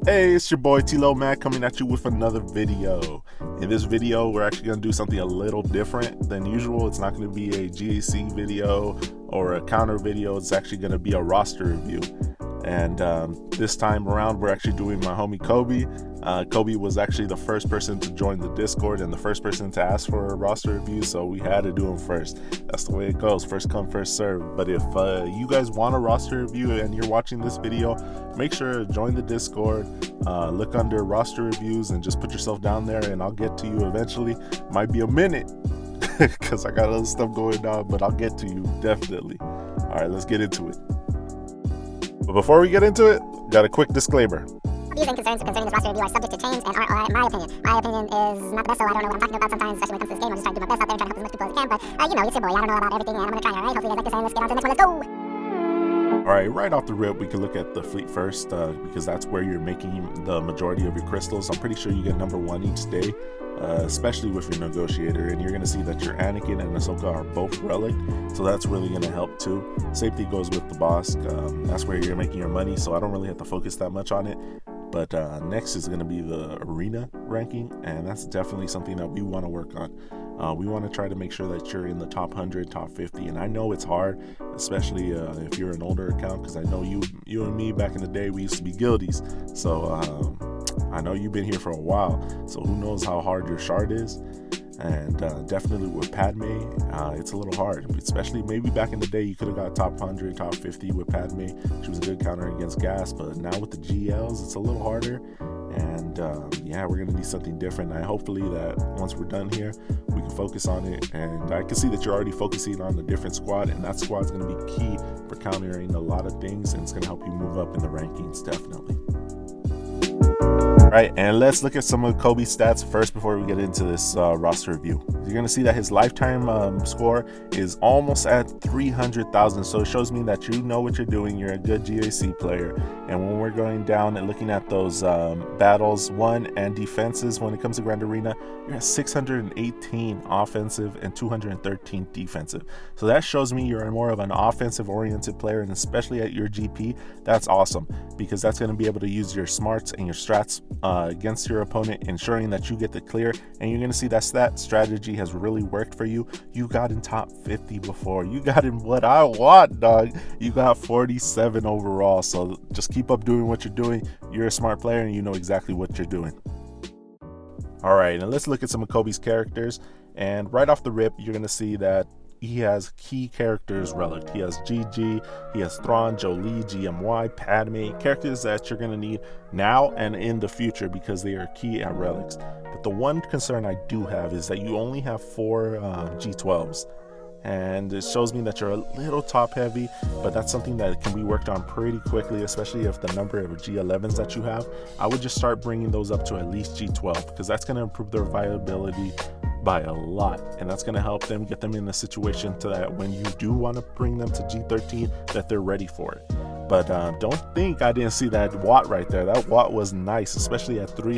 Hey, it's your boy T-Lo Mac coming at you with another video. In this video, we're actually going to do something a little different than usual. It's not going to be a GAC video or a counter video. It's actually going to be a roster review. And this time around, we're actually doing my homie Kobe. Kobe was actually the first person to join the Discord and the first person to ask for a roster review, so we had to do him first. That's the way it goes, first come, first serve. But if you guys want a roster review and you're watching this video, make sure to join the Discord, look under roster reviews and just put yourself down there and I'll get to you eventually. Might be a minute because I got other stuff going on, but I'll get to you definitely. All right, let's get into it. But before we get into it, got a quick disclaimer. Views and concerns concerning this roster review are subject to change and are my opinion. My opinion is not the best, so I don't know what I'm talking about sometimes, especially when it comes to this game. I'm just trying to do my best out there and trying to help as much people as I can. But, it's your boy. I don't know about everything, and I'm going to try, all right? Hopefully you guys like this, and let's get on to the next one. Let's go! All right off the rip, we can look at the fleet first because that's where you're making the majority of your crystals. I'm pretty sure you get number 1 each day, especially with your negotiator, and you're going to see that your Anakin and Ahsoka are both relic, so that's really going to help too. Same thing goes with the boss. That's where you're making your money, so I don't really have to focus that much on it. But next is going to be the arena ranking, and that's definitely something that we want to work on. We want to try to make sure that you're in the top 100, top 50, and I know it's hard, especially if you're an older account, because I know you and me back in the day, we used to be guildies. So I know you've been here for a while, so who knows how hard your shard is. And definitely with Padme, it's a little hard, especially maybe back in the day you could have got top 100, top 50 with Padme. She was a good counter against gas, but now with the GLs, it's a little harder. And yeah, we're gonna need something different. And hopefully that once we're done here, we can focus on it. And I can see that you're already focusing on a different squad, and that squad is gonna be key for countering a lot of things, and it's gonna help you move up in the rankings, definitely. Right, and let's look at some of Kobe's stats first before we get into this roster review. You're going to see that his lifetime score is almost at 300,000, so it shows me that you know what you're doing. You're a good GAC player, and when we're going down and looking at those battles won and defenses, when it comes to Grand Arena, you're at 618 offensive and 213 defensive. So that shows me you're more of an offensive-oriented player, and especially at your GP, that's awesome, because that's going to be able to use your smarts and your strats against your opponent, ensuring that you get the clear. And you're going to see that strategy has really worked for you. You got in top 50 before. You got in what I want, dog. You got 47 overall. So just keep up doing what you're doing. You're a smart player and you know exactly what you're doing. All right, and let's look at some of Kobe's characters. And right off the rip, you're going to see that he has key characters relic. He has GG, he has Thrawn, Jolee, GMY, Padme, characters that you're going to need now and in the future because they are key at relics. But the one concern I do have is that you only have 4 G12s. And it shows me that you're a little top heavy, but that's something that can be worked on pretty quickly, especially if the number of G11s that you have. I would just start bringing those up to at least G12 because that's going to improve their viability by a lot, and that's going to help them get them in a situation to that when you do want to bring them to G13 that they're ready for it. But don't think I didn't see that watt right there. That watt was nice, especially at 3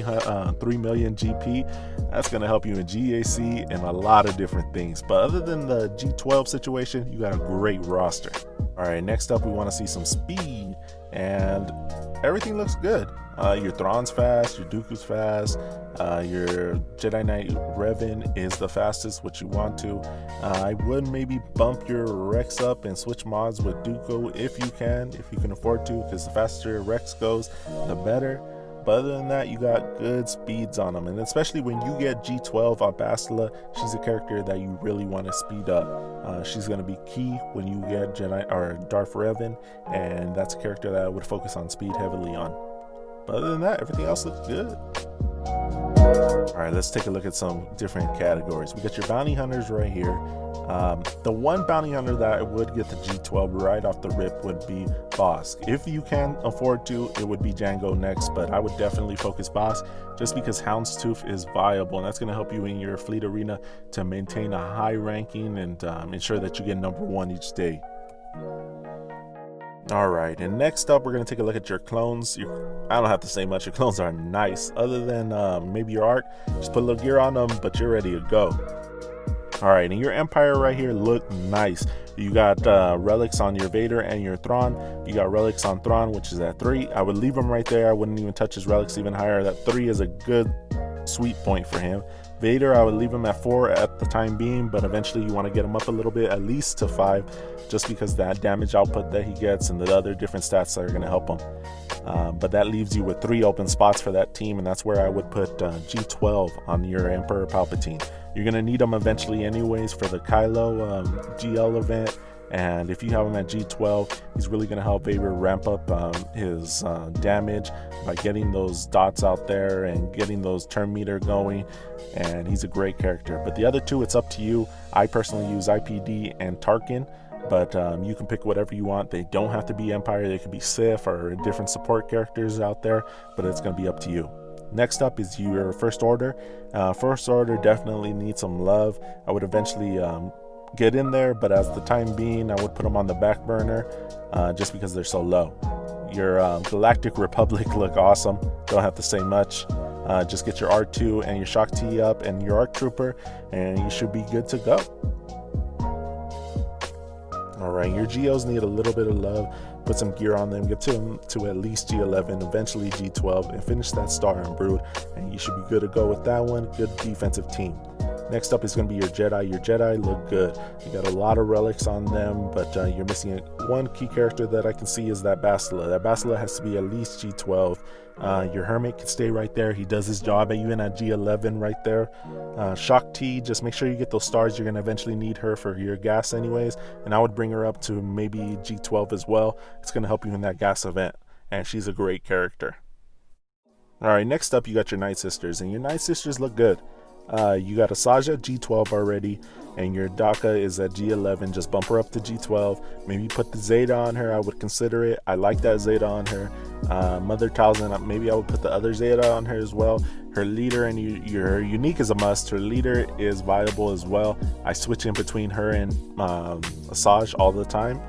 million GP. That's going to help you in GAC and a lot of different things. But other than the G12 situation, you got a great roster. All right, next up we want to see some speed, and everything looks good. Your Thrawn's fast, your Dooku's fast, your Jedi Knight Revan is the fastest, which you want to. I would maybe bump your Rex up and switch mods with Dooku if you can afford to, because the faster your Rex goes, the better. But other than that, you got good speeds on them, and especially when you get G12 on Bastila, she's a character that you really want to speed up. She's going to be key when you get Jedi or Darth Revan, and that's a character that I would focus on speed heavily on. But other than that, everything else looks good. All right, let's take a look at some different categories. We got your bounty hunters right here. The one bounty hunter that I would get the G12 right off the rip would be Bossk. If you can afford to, it would be Jango next, but I would definitely focus Bossk just because Houndstooth is viable, and that's going to help you in your fleet arena to maintain a high ranking and ensure that you get number 1 each day. All right, and next up we're going to take a look at your clones. I don't have to say much. Your clones are nice, other than maybe your arc. Just put a little gear on them, but you're ready to go. All right, and your Empire right here look nice. You got relics on your Vader and your Thrawn. You got relics on Thrawn, which is at 3. I would leave him right there. I wouldn't even touch his relics even higher. That 3 is a good sweet point for him. Vader, I would leave him at 4 at the time being, but eventually you want to get him up a little bit, at least to 5, just because that damage output that he gets and the other different stats that are going to help him. But that leaves you with 3 open spots for that team, and that's where I would put G12 on your Emperor Palpatine. You're going to need him eventually anyways for the Kylo GL event, and if you have him at G12, he's really going to help Vader ramp up his damage by getting those dots out there and getting those turn meter going, and he's a great character. But the other 2, it's up to you. I personally use IPD and Tarkin, but you can pick whatever you want. They don't have to be Empire. They could be Sith or different support characters out there, but it's going to be up to you. Next up is your First Order. First Order definitely needs some love. I would eventually get in there, but as the time being, I would put them on the back burner just because they're so low. Your Galactic Republic look awesome. Don't have to say much. Just get your R2 and your Shock T up and your ARC Trooper, and you should be good to go. Alright, your Geos need a little bit of love. Put some gear on them, get them to at least G11, eventually G12, and finish that Star and Brood, and you should be good to go with that one. Good defensive team. Next up is going to be your Jedi. Your Jedi look good. You got a lot of relics on them, but you're missing one key character that I can see is that Bastila. That Bastila has to be at least G12. Your Hermit can stay right there. He does his job even at G11 right there. Shock T, just make sure you get those stars. You're going to eventually need her for your gas anyways, and I would bring her up to maybe G12 as well. It's going to help you in that gas event, and she's a great character. Alright, next up you got your Night Sisters, and your Night Sisters look good. You got Asaja G12 already, and your Daka is at G11. Just bump her up to G12. Maybe put the Zeta on her. I would consider it. I like that Zeta on her. Mother Talzin, maybe I would put the other Zeta on her as well. Her leader and your unique is a must. Her leader is viable as well. I switch in between her and Asajj all the time,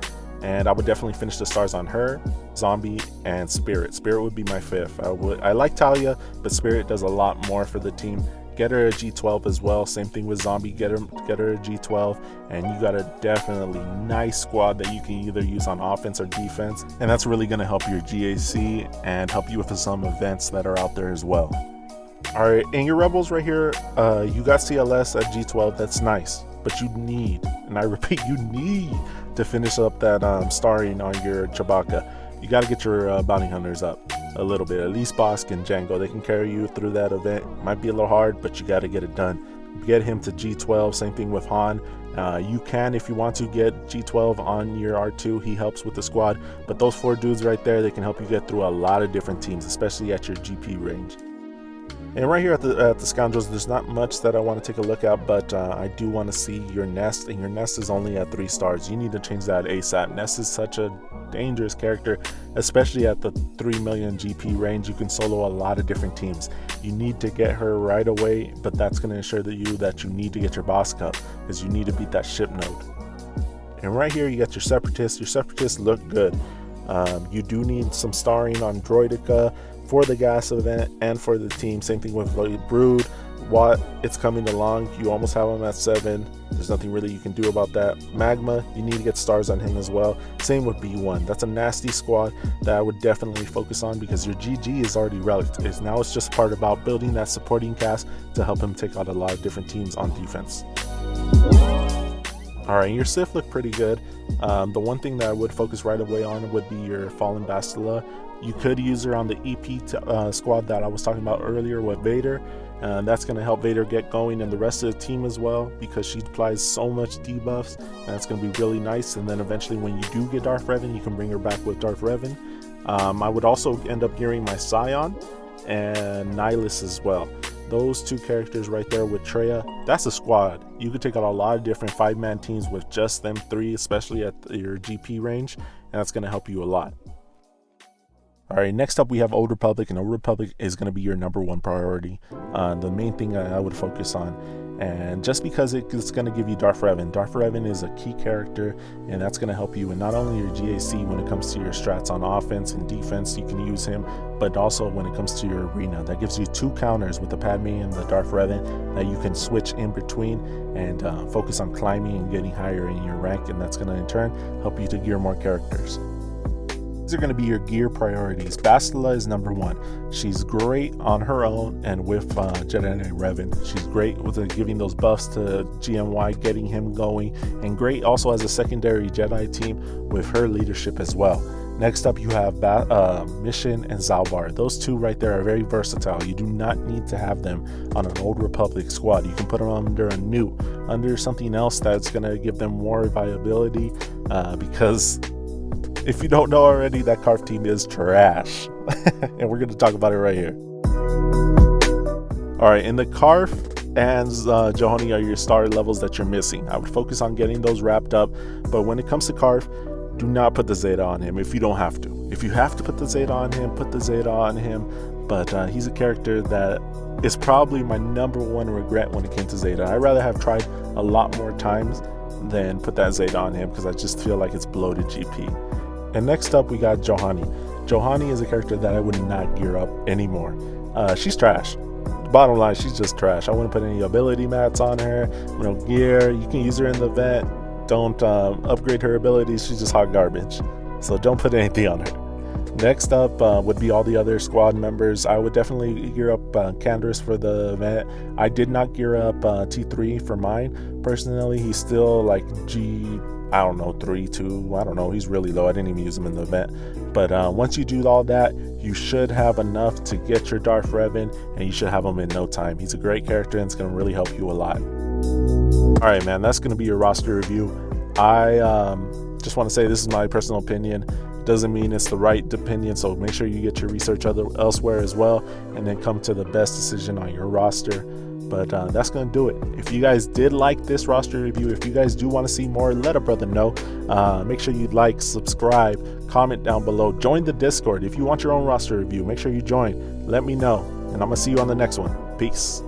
and I would definitely finish the stars on her, Zombie, and Spirit. Spirit would be my 5th. I like Talia, but Spirit does a lot more for the team. Get her a G12 as well. Same thing with Zombie. Get her a G12, and you got a definitely nice squad that you can either use on offense or defense, and that's really going to help your GAC and help you with some events that are out there as well. All right, and your Rebels right here, you got CLS at G12. That's nice, but you need, and I repeat, you need to finish up that starring on your Chewbacca. You got to get your bounty hunters up a little bit, at least Bossk and Jango. They can carry you through that event. Might be a little hard, but you got to get it done. Get him to G12. Same thing with Han. You can, if you want to, get G12 on your R2. He helps with the squad, but those 4 dudes right there, they can help you get through a lot of different teams, especially at your GP range. And right here at the Scoundrels, there's not much that I want to take a look at, but I do want to see your Nest, and your Nest is only at 3 stars. You need to change that ASAP. Nest is such a dangerous character, especially at the 3 million GP range. You can solo a lot of different teams. You need to get her right away, but that's going to ensure that you need to get your Boss Cup, because you need to beat that ship node. And right here you got your Separatists. Your Separatists look good. You do need some starring on Droideka for the gas event and for the team. Same thing with Brood. What it's coming along, you almost have him at 7. There's nothing really you can do about that. Magma, you need to get stars on him as well. Same with B1. That's a nasty squad that I would definitely focus on, because your GG is already relic. Now it's just part about building that supporting cast to help him take out a lot of different teams on defense. Alright, your Sith look pretty good. The one thing that I would focus right away on would be your Fallen Bastila. You could use her on the EP squad that I was talking about earlier with Vader. That's going to help Vader get going and the rest of the team as well, because she applies so much debuffs, and that's going to be really nice. And then eventually when you do get Darth Revan, you can bring her back with Darth Revan. I would also end up gearing my Scion and Nihilus as well. Those 2 characters right there with Traya, that's a squad. You could take out a lot of different 5-man teams with just them 3, especially at your GP range, and that's going to help you a lot. Alright, next up we have Old Republic, and Old Republic is going to be your #1 priority. The main thing I would focus on. And just because it's going to give you Darth Revan is a key character, and that's going to help you in not only your GAC when it comes to your strats on offense and defense, you can use him, but also when it comes to your arena. That gives you 2 counters with the Padme and the Darth Revan that you can switch in between and focus on climbing and getting higher in your rank, and that's going to in turn help you to gear more characters. These are going to be your gear priorities. Bastila is number 1. She's great on her own and with Jedi Knight Revan. She's great with giving those buffs to GMY, getting him going, and great also as a secondary Jedi team with her leadership as well. Next up, you have Mission and Zalbar. Those 2 right there are very versatile. You do not need to have them on an Old Republic squad. You can put them under a Newt, under something else that's going to give them more viability, because if you don't know already, that Karf team is trash. And we're going to talk about it right here. Alright, in the Karf and Juhani are your star levels that you're missing. I would focus on getting those wrapped up, but when it comes to Karf, do not put the Zeta on him if you don't have to. If you have to put the Zeta on him, put the Zeta on him, but he's a character that is probably my number 1 regret when it came to Zeta. I'd rather have tried a lot more times than put that Zeta on him, because I just feel like it's bloated GP. And next up, we got Juhani. Juhani is a character that I would not gear up anymore. She's trash. Bottom line, she's just trash. I wouldn't put any ability mats on her. No gear. You can use her in the event. Don't upgrade her abilities. She's just hot garbage. So don't put anything on her. Next up would be all the other squad members. I would definitely gear up Canderous for the event. I did not gear up T3 for mine. Personally, he's still like I don't know, 3, 2, I don't know. He's really low. I didn't even use him in the event. But once you do all that, you should have enough to get your Darth Revan, and you should have him in no time. He's a great character, and it's going to really help you a lot. All right, man, that's going to be your roster review. I just want to say this is my personal opinion. Doesn't mean it's the right opinion, so make sure you get your research elsewhere as well, and then come to the best decision on your roster. But that's going to do it. If you guys did like this roster review, if you guys do want to see more, let a brother know. Make sure you like, subscribe, comment down below. Join the Discord. If you want your own roster review, make sure you join. Let me know. And I'm going to see you on the next one. Peace.